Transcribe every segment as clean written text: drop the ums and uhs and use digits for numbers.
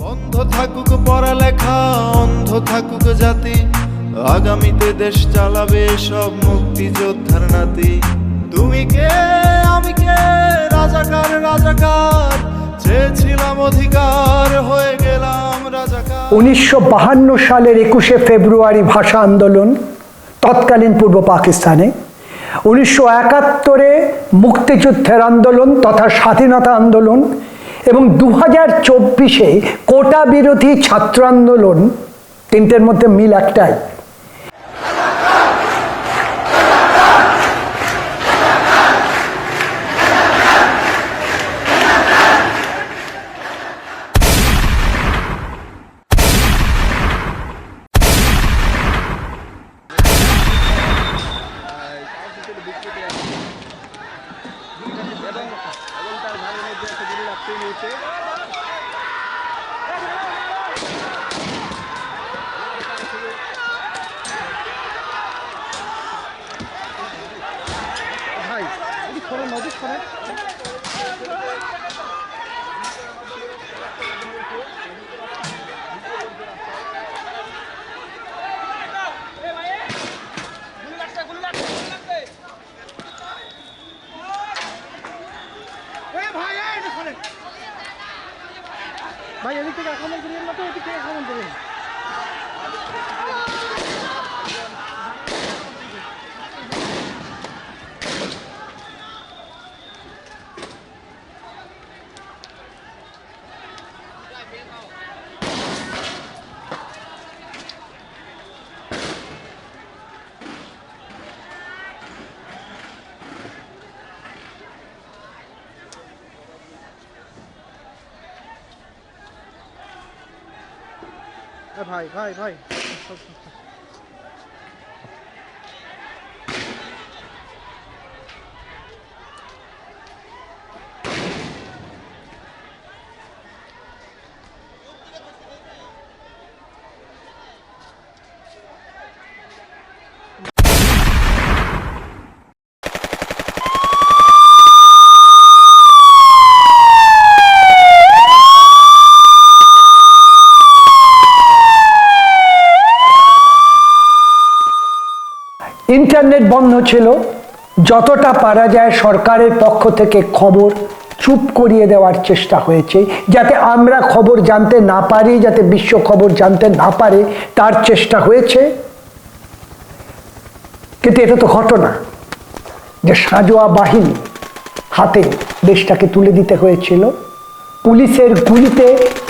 বন্ধ থাকুক পড়ালেখা, অন্ধ থাকুক জাতি, আগামীতে দেশ চালাবে সব মুক্তিযোদ্ধার নাতি। তুমি কে আমি কে, রাজাকার রাজাকার, চেয়েছিলাম অধিকার, হয়ে গেলাম রাজাকার। 1952 সালের 21শে ফেব্রুয়ারি ভাষা আন্দোলন তৎকালীন পূর্ব পাকিস্তানে, 1971-এ মুক্তিযুদ্ধের আন্দোলন তথা স্বাধীনতা আন্দোলন এবং 2024-এ কোটা বিরোধী ছাত্র আন্দোলন, তিনটের মধ্যে মিল একটাই, ভাই এদিক থেকে আক্রমণ করিয়েন না, তো এদিক থেকে আক্রমণ করেন। ভাই ভাই ভাই ইন্টারনেট বন্ধ ছিল, যতটা পারা যায় সরকারের পক্ষ থেকে খবর চুপ করিয়ে দেওয়ার চেষ্টা হয়েছে, যাতে আমরা খবর জানতে না পারি, যাতে বিশ্ব খবর জানতে না পারে, তার চেষ্টা হয়েছে। কিন্তু এটা তো ঘটনা যে সাঁজোয়া বাহিনী হাতে দেশটাকে তুলে দিতে হয়েছিল। পুলিশের গুলিতে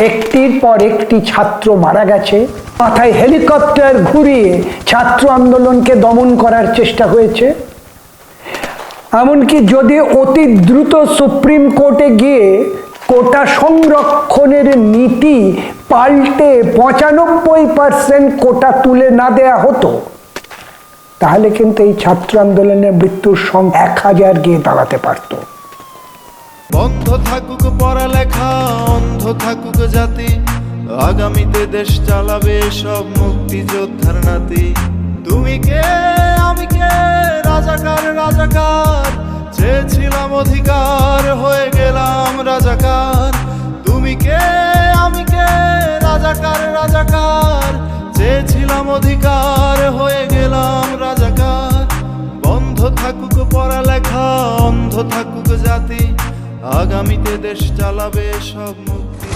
একটির পর একটি ছাত্র মারা গেছে, মাথায় হেলিকপ্টার ঘুরিয়ে ছাত্র আন্দোলনকে দমন করার চেষ্টা হয়েছে। এমনকি যদি অতি দ্রুত সুপ্রিম কোর্টে গিয়ে কোটা সংরক্ষণের নীতি পাল্টে 95% কোটা তুলে না দেয়া হতো, তাহলে কিন্তু এই ছাত্র আন্দোলনের মৃত্যুর সংখ্যা 1000 গিয়ে দাঁড়াতে পারত। বন্ধ থাকুক পড়ালেখা, অন্ধ থাকুক জাতি, আগামীতে দেশ চালাবে সব মুক্তিযোদ্ধার নাতি। তুমি কে আমি কে, রাজাকার রাজাকার, চেয়েছিলাম অধিকার, হয়ে গেলাম রাজাকার। তুমি কে আমি কে, রাজাকার রাজাকার, চেয়েছিলাম অধিকার, হয়ে গেলাম রাজাকার। বন্ধ থাকুক পড়ালেখা, অন্ধ থাকুক জাতি, আগামীতে দেশ চালাবে সব মুক্তি।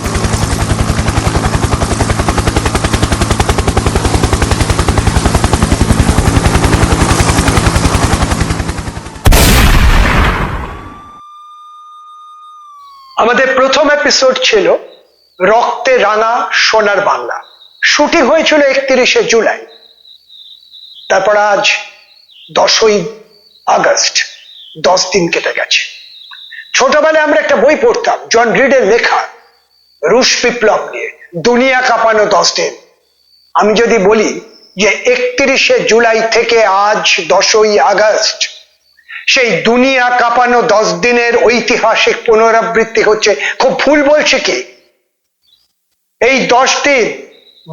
আমাদের প্রথম এপিসোড ছিল রক্তে রাঙা সোনার বাংলা। শুটিং হয়েছিল 31শে জুলাই। তারপর আজ 10ই আগস্ট, 10 দিন কেটে গেছে। ছোটবেলায় আমরা একটা বই পড়তাম জন রিডের লেখা রুশ বিপ্লব নিয়ে, দুনিয়া কাঁপানো 10 দিন। আমি যদি বলি যে 31শে জুলাই থেকে আজ 10ই আগস্ট সেই দুনিয়া কাঁপানো 10 দিনের ঐতিহাসিক পুনরাবৃত্তি হচ্ছে, খুব ভুল বলছে কি? এই 10 দিন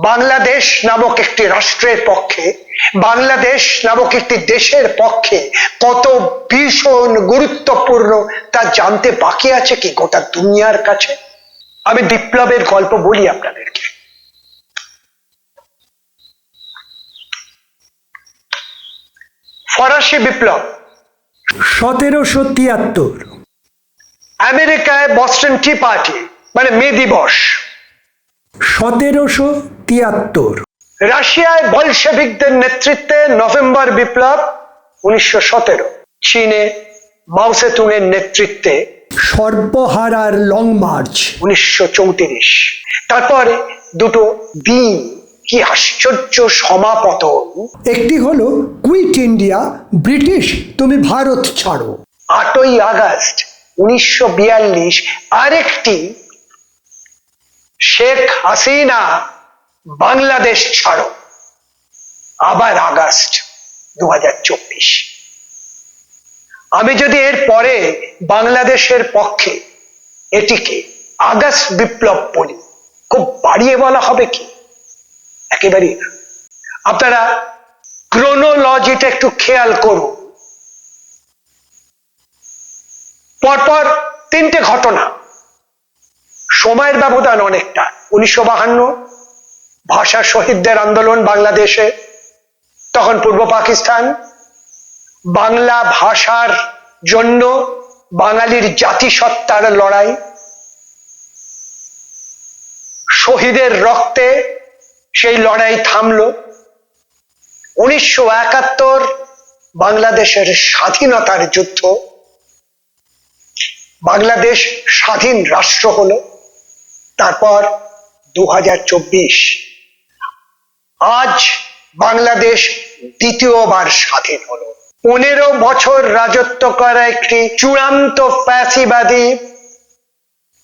বাংলাদেশ নামক একটি রাষ্ট্রের পক্ষে, বাংলাদেশ নামক একটি দেশের পক্ষে কত ভীষণ গুরুত্বপূর্ণ তা জানতে বাকি আছে কি গোটা দুনিয়ার কাছে? আমি বিপ্লবের গল্প বলি আপনাদেরকে। ফরাসি বিপ্লব, 1773, আমেরিকায় বস্টন টি পার্টি মানে মে দিবস, 1773, রাশিয়ায় বলশেভিকদের নেতৃত্বে নভেম্বর বিপ্লব 1917, চীনে মাও সেতুং এর নেতৃত্বে সর্বহারার লং মার্চ, 1934। তারপরে দুটো দিন, কি আশ্চর্য সমাপতন। একটি হলো কুইট ইন্ডিয়া, ব্রিটিশ তুমি ভারত ছাড়ো, 8ই আগস্ট 1942, আরেকটি শেখ হাসিনা বাংলাদেশ ছাড়ো, আবার আগস্ট 2024। আমি যদি এর পরে বাংলাদেশের পক্ষে এটিকে আগস্ট বিপ্লব বলি, খুব বাড়িয়ে বলা হবে কি? একেবারেই না। আপনারা ক্রোনোলজিটা একটু খেয়াল করুন। পরপর তিনটে ঘটনা, সময়ের ব্যবধান অনেকটা। 1952 ভাষা শহীদদের আন্দোলন বাংলাদেশে, তখন পূর্ব পাকিস্তান। বাংলা ভাষার জন্য বাঙালির জাতিসত্তার লড়াই, শহীদের রক্তে সেই লড়াই থামলো। 1971 বাংলাদেশের স্বাধীনতার যুদ্ধ, বাংলাদেশ স্বাধীন রাষ্ট্র হলো। তারপর 2024, আজ বাংলাদেশ দ্বিতীয়বার স্বাধীন হলো। 15 বছর রাজত্ব করা একটি চূড়ান্ত ফ্যাসিবাদী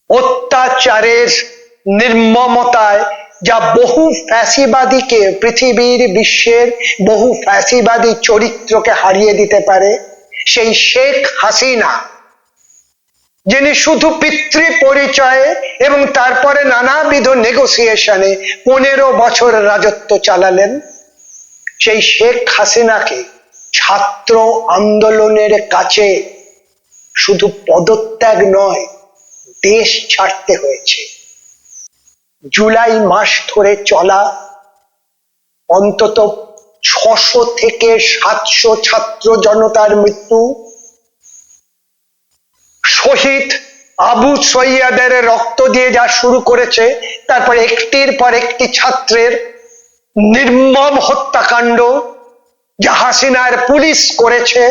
অত্যাচারের নির্মমতায়, যা বহু ফ্যাসিবাদীকে, পৃথিবীর বিশ্বের বহু ফ্যাসিবাদী চরিত্রকে হারিয়ে দিতে পারে, সেই শেখ হাসিনা, যিনি শুধু পিতৃ পরিচয়ে এবং তারপরে নানাবিধ নেগোসিয়েশনে 15 বছর রাজত্ব চালালেন, সেই শেখ হাসিনাকে ছাত্র আন্দোলনের কাছে শুধু পদত্যাগ নয়, দেশ ছাড়তে হয়েছে। জুলাই মাস ধরে চলা অন্তত 600 থেকে 700 ছাত্র জনতার মৃত্যু, শহীদ আবু সৈয়দের রক্ত দিয়ে যা শুরু করেছে, তারপর একটির পর একটি ছাত্রের নির্মম হত্যাকাণ্ড যা হাসিনার পুলিশ করেছে,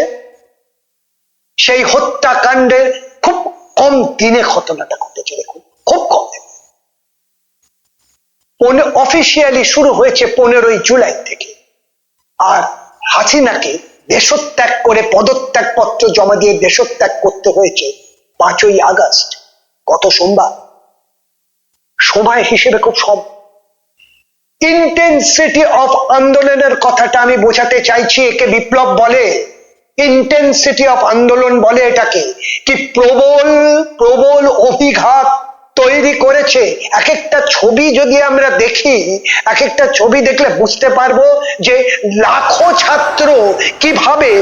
সেই হত্যাকাণ্ডের খুব কম দিনে ঘটনাটা ঘটেছে। দেখুন, খুব কম দিনে। অফিসিয়ালি শুরু হয়েছে 15ই জুলাই থেকে, আর হাসিনাকে দেশত্যাগ করে পদত্যাগ পত্র জমা দিয়ে দেশত্যাগ করতে হয়েছে 5ই আগস্ট, গত সোমবার। সময় হিসেবে খুব সব। ইন্টেন্সিটি অফ আন্দোলনের কথাটা আমি বোঝাতে চাইছি, একে বিপ্লব বলে, ইন্টেন্সিটি অফ আন্দোলন বলে এটাকে। কি প্রবল প্রবল অভিঘাত তৈরি করেছে। এক একটা ছবি যদি আমরা দেখি, এক একটা ছবি দেখলে বুঝতে পারবো যে লাখো ছাত্র কিভাবে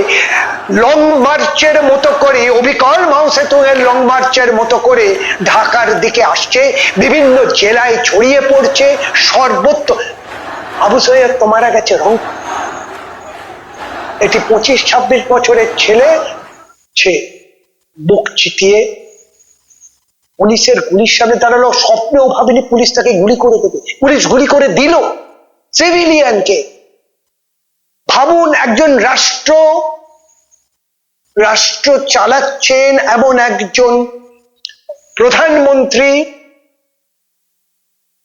লং মার্চের মতো করে, অবিকল মাও সেতুং এর লং মার্চের মতো করে ঢাকার দিকে আসছে, বিভিন্ন জেলায় ছড়িয়ে পড়ছে, সর্বত্র। আবু সৈয়দ তো মারা গেছে রংপুর, এটি 25-26 বছরের ছেলে, সে বুক চিতিয়ে পুলিশের গুলির সামনে দাঁড়ালো। স্বপ্নেও ভাবেনি পুলিশ তাকে গুলি করে দেবে, পুলিশ গুলি করে দিল সিভিলিয়ানকে। ভাবুন, একজন রাষ্ট্র চালাচ্ছেন এমন একজন প্রধানমন্ত্রী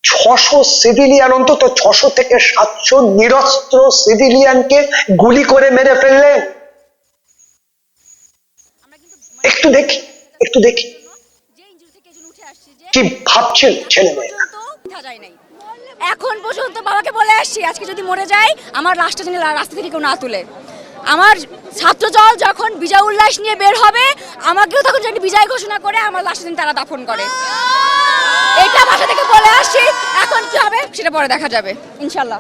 600 সিভিলিয়ান, অন্তত 600 থেকে 700 নিরস্ত্র সিভিলিয়ানকে গুলি করে মেরে ফেললেন। একটু দেখি কি ভাবছেন ছেলেমেয়েরা। এখন পর্যন্ত বাবাকে বলে আসছি, আজকে যদি মরে যায় আমার লাশটা যেন রাস্তা থেকে কেউ না তুলে। আমার ছাত্রদল যখন বিজয় উল্লাস নিয়ে বের হবে, আমাকেও তখন যেন বিজয় ঘোষণা করে আমার লাশটা যেন তারা দাফন করে। এটা বাসা থেকে বলে আসছি, এখন কি হবে সেটা পরে দেখা যাবে ইনশাল্লাহ।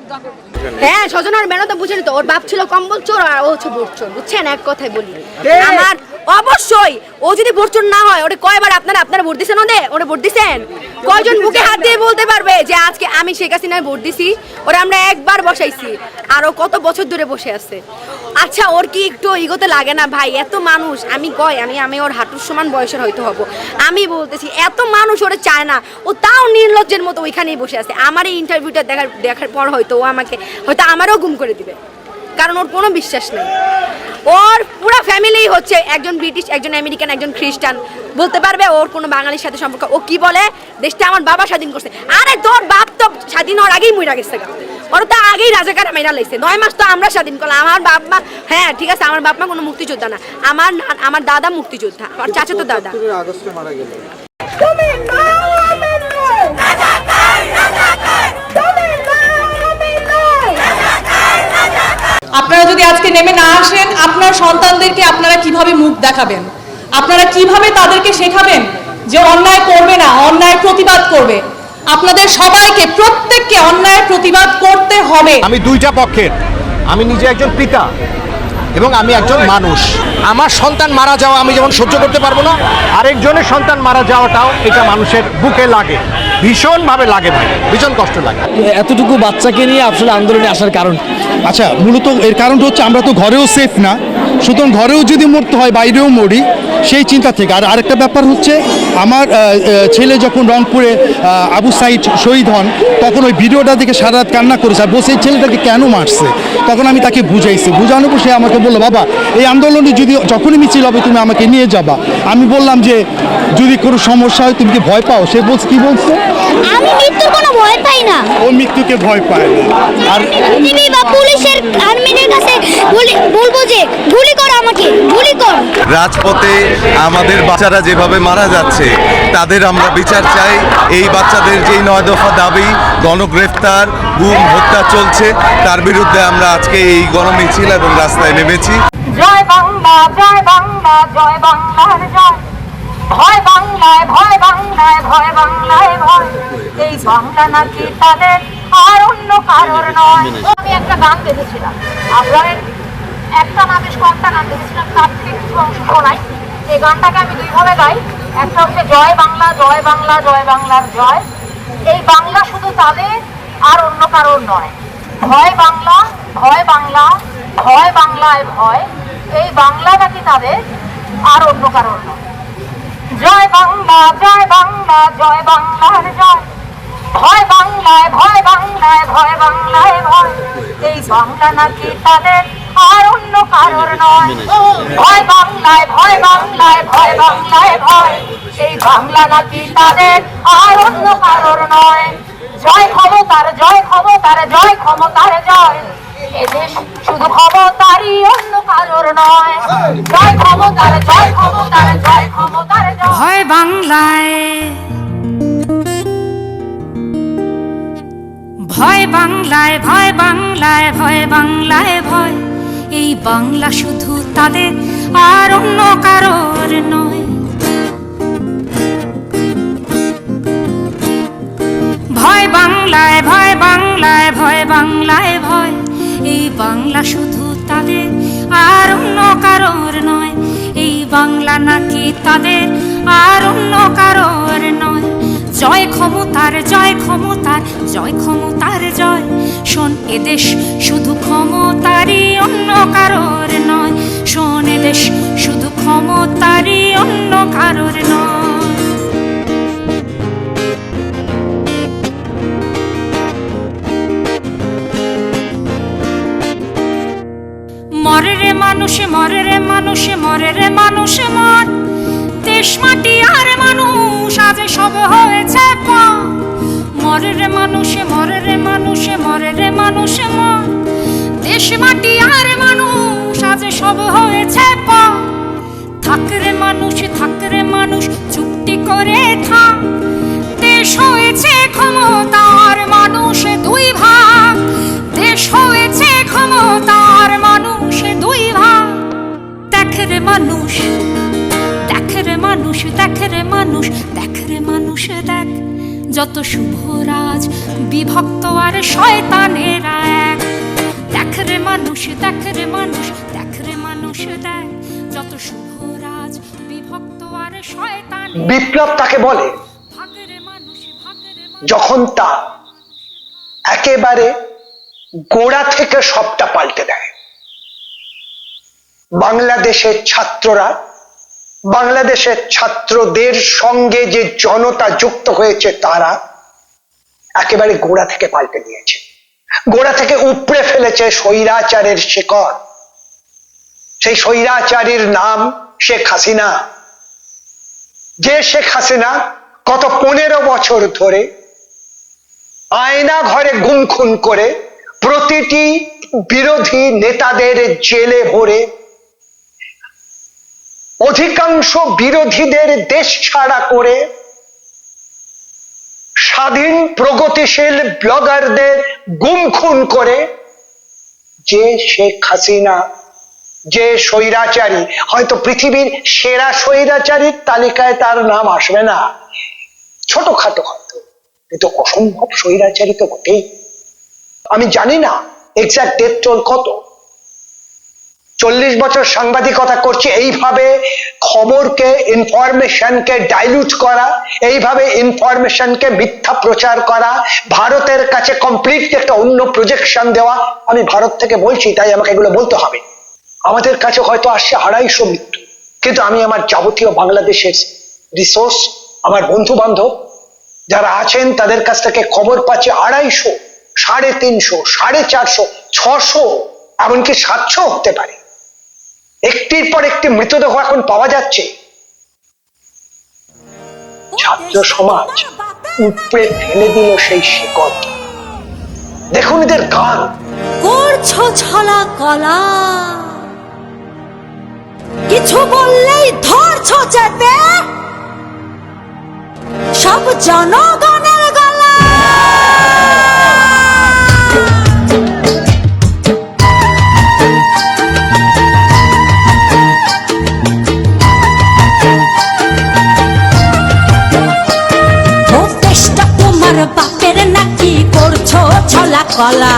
হ্যাঁ, স্বজনের মেহনত বুঝেনি তো। ওর বাপ ছিল কম্বল চোর আর ও হচ্ছে বোট চোর, বুঝছেন? এক কথায় বলি, আমার অবশ্যই ও যদি ভোট চোর না হয়, ওরে কয়বার আপনারা ভোট দিছেন? ওরে ভোট দিছেন? কয়জন বুকে হাত দিয়ে বলতে পারবে যে আজকে আমি শেখ হাসিনায় ভোট দিছি? ওরে আমরা একবার বসাইছি, আরো কত বছর ধরে বসে আছে। আচ্ছা, ওর কি একটু ইগোতে লাগে না ভাই? এত মানুষ, আমি ওর হাঁটুর সমান বয়সের হয়তো হব, আমি বলতেছি এত মানুষ ওরে চায় না, ও তাও নির্লজ্জের মতো ওইখানেই বসে আছে। আমার এই ইন্টারভিউটা দেখার পর হয়তো ও হয়তো আমারও গুম করে দিবে, কারণ ওর কোনো বিশ্বাস নেই। ওর পুরো ফ্যামিলি হচ্ছে একজন ব্রিটিশ, একজন আমেরিকান, একজন খ্রিস্টান। বলতে পারবে ওর কোনো বাঙালির সাথে সম্পর্ক? ও কি বলে, দেশটা আমার বাবা স্বাধীন করছে। আরে তোর বাপ তো স্বাধীন হওয়ার আগেই মইরা গেছে, ওর তো আগেই রাজাকার মেরা লাইছে। 9 মাস তো আমরা স্বাধীন করলাম। আমার বাপ মা, হ্যাঁ ঠিক আছে, আমার বাপ মা কোনো মুক্তিযোদ্ধা না, আমার দাদা মুক্তিযোদ্ধা, আর চাচা তো দাদা। আগস্টে মারা গেল। আপনারা যদি আজকে নেমে না আসেন, আপনার সন্তানদেরকে আপনারা কিভাবে মুখ দেখাবেন? আপনারা কিভাবে তাদেরকে শেখাবেন যে অন্যায় করবে না, অন্যায় প্রতিবাদ করবে? আপনাদের সবাইকে, প্রত্যেককে অন্যায়ের প্রতিবাদ করতে হবে। আমি দুইটা পক্ষের, আমি নিজে একজন পিতা এবং আমি একজন মানুষ। আমার সন্তান মারা যাওয়া আমি যেমন সহ্য করতে পারবো না, আরেকজনের সন্তান মারা যাওয়াটাও এটা মানুষের বুকে লাগে, ভীষণভাবে লাগে ভাই, ভীষণ কষ্ট লাগে। এতটুকু বাচ্চাকে নিয়ে আসলে আন্দোলনে আসার কারণ? আচ্ছা, মূলত এর কারণটা হচ্ছে আমরা তো ঘরেও সেফ না, সুতরাং ঘরেও যদি মরতে হয় বাইরেও মরি, সেই চিন্তা থেকে। আর আরেকটা ব্যাপার হচ্ছে, আমার ছেলে যখন রংপুরে আবু সাইদ শহীদ হন, তখন ওই ভিডিওটা দেখে সারা রাত কান্না করেছে, আর বসে এই ছেলেটাকে কেন মারছে। তখন আমি তাকে বুঝাইছি, বুঝানোর পর সে আমাকে বললো, বাবা এই আন্দোলনে যদি যখনই মিছিল হবে তুমি আমাকে নিয়ে যাবা। আমি বললাম যে যদি কোনো সমস্যা হয় তুমি কি ভয় পাও? সে বলছে, কি বলছে, আমি মৃত্যুর কোনো ভয় পাই না। ও মৃত্যুকে ভয় পায় না। আর বিজিবি বা পুলিশের আর্মিদের কাছে বলবো যে গুলি কর, আমাকে গুলি কর। রাজপথে আমাদের বাচ্চারা যেভাবে মারা যাচ্ছে, তাদের আমরা বিচার চাই। এই বাচ্চাদের যেই 9 দফা দাবি, গণগ্রেফতার, গুম, হত্যা চলছে, তার বিরুদ্ধে আমরা আজকে এই গণমিছিল এবং রাস্তায় নেমেছি। জয় বাংলা, জয় বাংলা, জয় বাংলার জয়। ভয় বাংলায়, ভয় বাংলায়, ভয় বাংলায় ভয়। এই বাংলা নাকি তাদের আর অন্য কারোর নয়। আমি একটা গান দেখেছিলাম, আপনাদের একটা না বেশ কয়েকটা গান দেখেছিলাম, তার থেকে কিছু অংশ শোনাই। এই গানটাকে আমি দুইভাবে গাই। একটা হচ্ছে জয় বাংলা, জয় বাংলা, জয় বাংলার জয়। এই বাংলা শুধু তাদের আর অন্য কারোর নয়। ভয় বাংলা, ভয় বাংলা, ভয় বাংলায় ভয়। এই বাংলা নাকি তাদের আর অন্য কারোর নয়। জয় বাংলা, জয় বাংলা, জয় বাংলার জয়। ভয় বাংলায়, ভয় বাংলায়, ভয় বাংলায় ভয়। এই বাংলা নাকি তাদের আর অন্য কারোর নয়। ভয় বাংলায়, ভয় বাংলায়, ভয় বাংলায় ভয়। এই বাংলা নাকি তাদের আর অন্য কারোর নয়। জয় ক্ষমতার, জয় ক্ষমতার, জয় ক্ষমতার জয়। এদেশ শুধু ক্ষমতারই, অন্য কারোর নয়। জয় ক্ষমতার, জয় ক্ষমতার, জয় ক্ষমতার জয়। ভয় বাংলায়, ভয় বাংলায়, ভয় বাংলায়, ভয় বাংলায় ভয়। এই বাংলা শুধু তাদের আর অন্য কারোর নয়। ভয় বাংলায়, ভয় বাংলায়, ভয় বাংলায় ভয়। এই বাংলা শুধু তাদের আর অন্য কারোর নয়। এই বাংলা নাকি তাদের আর অন্য কারোর নয়। জয় ক্ষমতার, জয় ক্ষমতার, জয় ক্ষমতার জয়। শোন, এদেশ শুধু ক্ষমতারই, অন্য কারোর নয়। শোন, এদেশ শুধু ক্ষমতারই, অন্য কারোর নয়। মরে রে মানুষ, মরে রে মানুষ, মরে রে মানুষ মর। দেশ মাটি আর মানুষ আজ সব হয়েছে পর। মরে রে মানুষ, মরে রে মানুষ, মরে রে মানুষ মর। দেশ মাটি আর মানুষ আজ সব হয়েছে পর। থাক রে মানুষ, থাক রে মানুষ, চুপটি করে থাক। দেশ হয়েছে ক্ষমতার, মানুষ দুই ভাগ। দেশ হয়েছে ক্ষমতার, মানুষ দুই ভাগ। দেখ রে মানুষ, দেখ রে মানুষ, দেখ রে মানুষ, দেখ রে মানুষ দেখ। যত শুভরাজ বিভক্ত আর শয়তানেরা এক। দেখ রে মানুষ, দেখ রে মানুষ, দেখ রে মানুষ দেখ। যত শুভরাজ শয়তানি বিপ্লব তাকে বলে ভাগরে মানুষ ভাগরে যখন তা একেবারে গোড়া থেকে সবটা পাল্টে দেয়। বাংলাদেশের ছাত্ররা, বাংলাদেশের ছাত্রদের সঙ্গে যে জনতা যুক্ত হয়েছে তারা একেবারে গোড়া থেকে পাল্টে দিয়েছে, গোড়া থেকে উপড়ে ফেলেছে স্বৈরাচারের শিকড়। সেই স্বৈরাচারীর নাম শেখ হাসিনা। যে শেখ হাসিনা গত 15 বছর ধরে আয়না ঘরে গুম খুন করে প্রতিটি বিরোধী নেতাদের জেলে ভরে অধিকাংশ বিরোধীদের দেশ ছাড়া করে স্বাধীন প্রগতিশীল ব্লগারদের গুম খুন করে যে শেখ হাসিনা, যে স্বৈরাচারী, হয়তো পৃথিবীর সেরা স্বৈরাচারীর তালিকায় তার নাম আসবে না, ছোটখাটো হয়তো, কিন্তু অসম্ভব স্বৈরাচারী তো বটেই। আমি জানি না এক্সাক্ট ডেথ টোল কত। 40 বছর সাংবাদিকতা করছি, এইভাবে খবরকে, ইনফরমেশনকে ডাইলুট করা, এইভাবে ইনফরমেশনকে মিথ্যা প্রচার করা, ভারতের কাছে কমপ্লিটলি একটা অন্য প্রজেকশন দেওয়া। আমি ভারত থেকে বলছি তাই আমাকে এগুলো বলতে হবে। আমাদের কাছে হয়তো আসছে 250 মৃত্যু, কিন্তু আমি আমার যাবতীয় বাংলাদেশের রিসোর্স, আমার বন্ধু বান্ধব যারা আছেন তাদের কাছ থেকে খবর পাচ্ছি 250, 350, 450, 600, এমনকি 700 হতে পারে। একটির পর একটি মৃতদেহ এখন পাওয়া যাচ্ছে। ছাত্র সমাজ উপড়ে ফেলে দিল সেই শিকড়। দেখুন এদের গান। করছো ছলা কলা, কিছু বললেই ধরছো চেপে, সব জনগণের গলা। দেশটা তোমার বাপের নাকি, করছো ছলা কলা,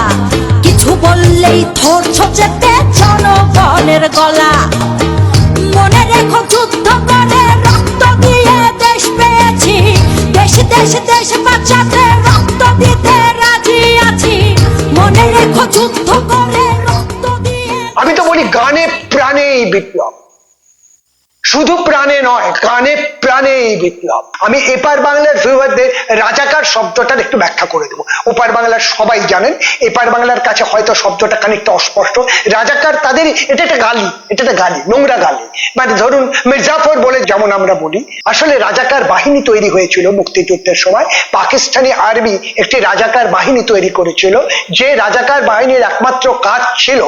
কিছু বললেই ধরছো চেপে জনগণের গলা। মনে রেখো যুদ্ধ করে রক্ত দিয়ে দেশ পেয়েছি, দেশ দেশ দেশ বাঁচাতে রক্ত দিতে রাজি আছি। মনে রেখো যুদ্ধ করে রক্ত দিয়ে। আমি তো বলি গানে প্রাণে এই বিপ্লব, শুধু প্রাণে নয়, গানে প্রাণে এই বিপ্লব। আমি এপার বাংলার ভিউয়ারদের রাজাকার শব্দটার একটু ব্যাখ্যা করে দেবো। ওপার বাংলার সবাই জানেন, এপার বাংলার কাছে হয়তো শব্দটা খানিকটা অস্পষ্ট। রাজাকার তাদের এটা একটা গালি, এটা একটা গালি, নোংরা গালি। মানে ধরুন মির্জাফর বলে যেমন আমরা বলি, আসলে রাজাকার বাহিনী তৈরি হয়েছিল মুক্তিযুদ্ধের সময়। পাকিস্তানি আর্মি একটি রাজাকার বাহিনী তৈরি করেছিল, যে রাজাকার বাহিনীর একমাত্র কাজ ছিল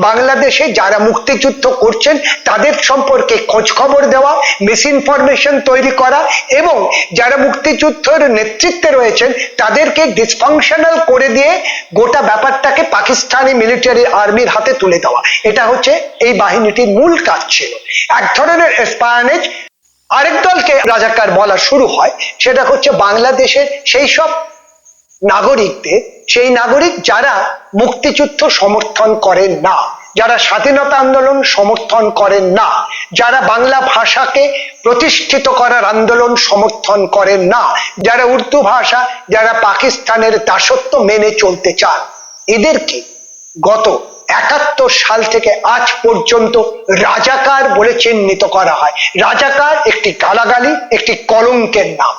বাংলাদেশে যারা মুক্তিযুদ্ধ করছেন তাদের সম্পর্কে খোঁজ খবর দেওয়া, মিস ইনফরমেশন তৈরি করা, এবং যারা মুক্তিযুদ্ধের নেতৃত্বে রয়েছেন তাদেরকে ডিসফাংশনাল করে দিয়ে গোটা ব্যাপারটাকে পাকিস্তানি মিলিটারি আর্মির হাতে তুলে দেওয়া। এটা হচ্ছে এই বাহিনীটির মূল কাজ ছিল। এক ধরনের এসপায়ানেজ। আরেক দলকে রাজাকার বলা শুরু হয়, সেটা হচ্ছে বাংলাদেশের সেই সব নাগরিকদের, সেই নাগরিক যারা মুক্তিযুদ্ধ সমর্থন করেন না, যারা স্বাধীনতা আন্দোলন সমর্থন করেন না, যারা বাংলা ভাষাকে প্রতিষ্ঠিত করার আন্দোলন সমর্থন করেন না, যারা উর্দু ভাষা, যারা পাকিস্তানের দাসত্ব মেনে চলতে চান, এদেরকে গত 71 সাল থেকে আজ পর্যন্ত রাজাকার বলে চিহ্নিত করা হয়। রাজাকার একটি গালাগালি, একটি কলঙ্কের নাম।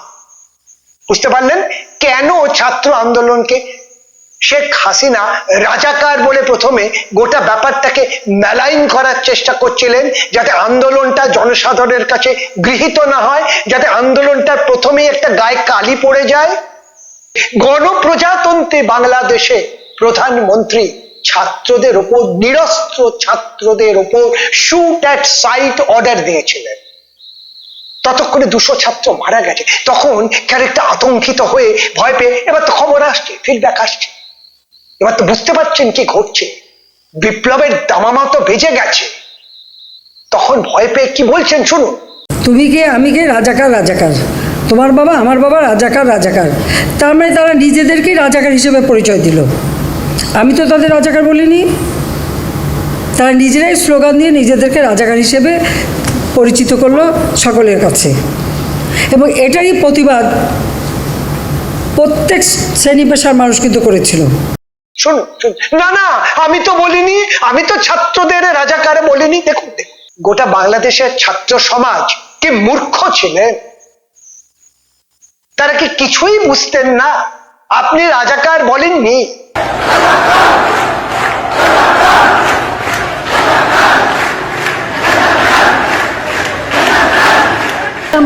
বুঝতে পারলেন কেন ছাত্র আন্দোলনকে শেখ হাসিনা রাজাকার বলে প্রথমে গোটা ব্যাপারটাকে মেলাইন করার চেষ্টা করছিলেন, যাতে আন্দোলনটা জনসাধারণের কাছে গৃহীত না হয়, যাতে আন্দোলনটার প্রথমেই একটা গায়ে কালি পড়ে যায়। গণপ্রজাতন্ত্রী বাংলাদেশে প্রধানমন্ত্রী ছাত্রদের উপর, নিরস্ত্র ছাত্রদের উপর শুট অ্যাট সাইট অর্ডার দিয়েছিলেন। ততক্ষণে 200 ছাত্র মারা গেছে। তখন ক্যারেক্টার আতঙ্কিত হয়ে ভয় পেয়ে, এবার তো খবর আসছে, ফিডব্যাক আসছে, এবার তো বুঝতে পারছেন কি ঘটছে, বিপ্লবের দামামা তো বেজে গেছে। তখন ভয় পেয়ে কি বলছেন শুনুন। তুমি কে, আমি কে, রাজাকার রাজাকার, তোমার বাবা আমার বাবা রাজাকার রাজাকার। তার মানে তারা নিজেদেরকেই রাজাকার হিসেবে পরিচয় দিল। আমি তো তাদের রাজাকার বলিনি, তারা নিজেরাই স্লোগান দিয়ে নিজেদেরকে রাজাকার হিসেবে পরিচিত করলো সকলের কাছে, এবং এটারই প্রতিবাদ প্রত্যেক শ্রেণী পেশার মানুষ কিন্তু করেছিল। শুনুন, না না, আমি তো বলিনি, আমি তো ছাত্রদের রাজাকার বলিনি। দেখুন, গোটা বাংলাদেশের ছাত্র সমাজ কি মূর্খ ছিলেন? তারা কি কিছুই বুঝতেন না? আপনি রাজাকার বলেননি।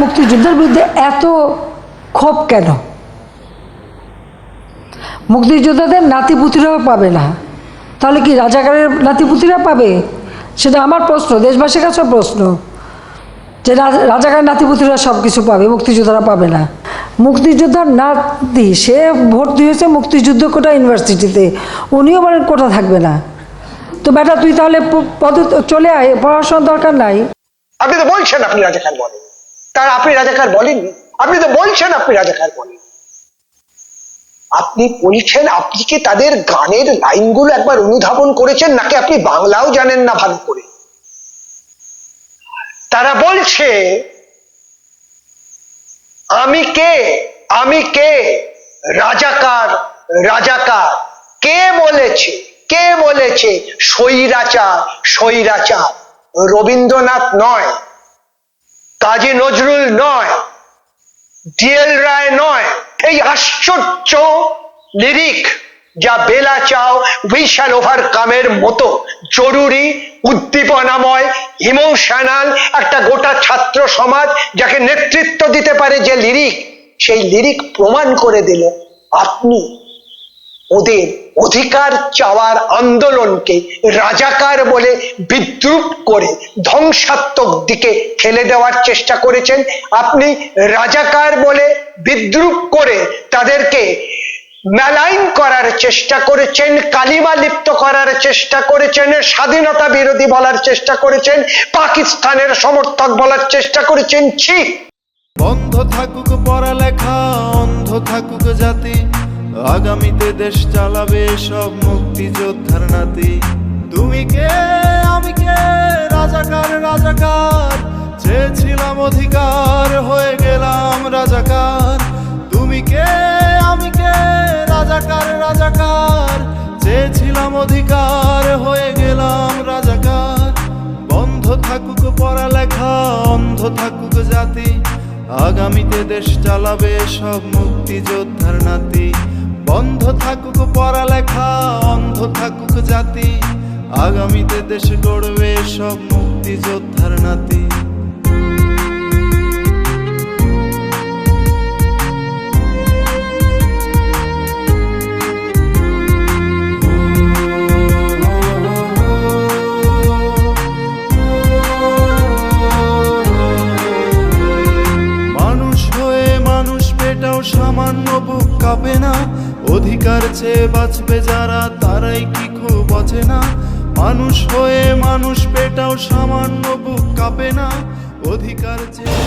মুক্তিযুদ্ধের বিরুদ্ধে এত ক্ষোভ কেন? মুক্তিযোদ্ধাদের নাতিপুতিরাও পাবে না, তাহলে কি রাজাকারের নাতিপুতিরা পাবে? সেটা আমার প্রশ্ন, দেশবাসীর কাছে প্রশ্ন, যে রাজাকার নাতিপুতিরা সব কিছু পাবে, মুক্তিযোদ্ধারা পাবে না। মুক্তিযোদ্ধার নাতি, সে ভর্তি হয়েছে মুক্তিযুদ্ধ কোটা ইউনিভার্সিটিতে, উনিও বলেন কোটা থাকবে না। তো বেটা তুই তাহলে পদে চলে আয়, পড়াশোনার দরকার নাই। আপনি তো বলছেন আপনি রাজাকার বলেন, তার আপনি রাজাকার বলেননি। আপনি তো বলছেন আপনি রাজাকার বলেন। আপনি বলছেন, আপনি কি তাদের গানের লাইনগুলো একবার অনুধাবন করেছেন, নাকি আপনি বাংলাও জানেন না ভালো করে? তারা বলছে আমি কে, আমি কে, রাজাকার রাজাকার। কে বলেছে? কে বলেছে? স্বৈরাচার স্বৈরাচার। রবীন্দ্রনাথ নয়, কাজী নজরুল নয়, ডিএল রায় নয়। এই আশ্চর্য লিরিক, যা বেলা চাও উই শ্যাল ওভারকামের মতো জরুরি, উদ্দীপনাময়, ইমোশনাল একটা গোটা ছাত্র সমাজ যাকে নেতৃত্ব দিতে পারে যে লিরিক, সেই লিরিক প্রমাণ করে দিল আপনি ওদের অধিকার চাওয়ার আন্দোলনকে রাজাকার বলে বিদ্রূপ করে ধ্বংসাত্মক দিকে ঠেলে দেওয়ার চেষ্টা করেছেন। আপনি রাজাকার বলে বিদ্রূপ করে তাদেরকে মেলাইন করার চেষ্টা করেছেন, কালিমা লিপ্ত করার চেষ্টা করেছেন, স্বাধীনতা বিরোধী বলার চেষ্টা করেছেন, পাকিস্তানের সমর্থক বলার চেষ্টা করেছেন। ছি! বন্ধ থাকুক পড়ালেখা, অন্ধ থাকুক জাতি, আগামীতে দেশ চালাবে সব মুক্তিযোদ্ধার নাতি। তুমি কে, আমি কে, রাজাকার রাজাকার, চেয়েছিলাম অধিকার, হয়ে গেলাম রাজাকার। তুমি কে, আমি কে, রাজাকার রাজাকার, চেয়েছিলাম অধিকার, হয়ে গেলাম রাজাকার। বন্ধ থাকুক পড়ালেখা, অন্ধ থাকুক জাতি, আগামীতে দেশ চালাবে সব মুক্তিযোদ্ধার নাতি। বন্ধ থাকুক পড়ালেখা, অন্ধ থাকুক জাতি, আগামীতে দেশ গড়বে সব মুক্তিযোদ্ধার নাতি। মানুষ হয়ে মানুষ পেটাও সামান্য বুক কাঁপে না, অধিকার চেয়ে বাঁচবে যারা তারাই কি খুব অচেনা। মানুষ হয়ে মানুষ পেটাও সামান্য বুক কাঁপে না, অধিকার চেয়ে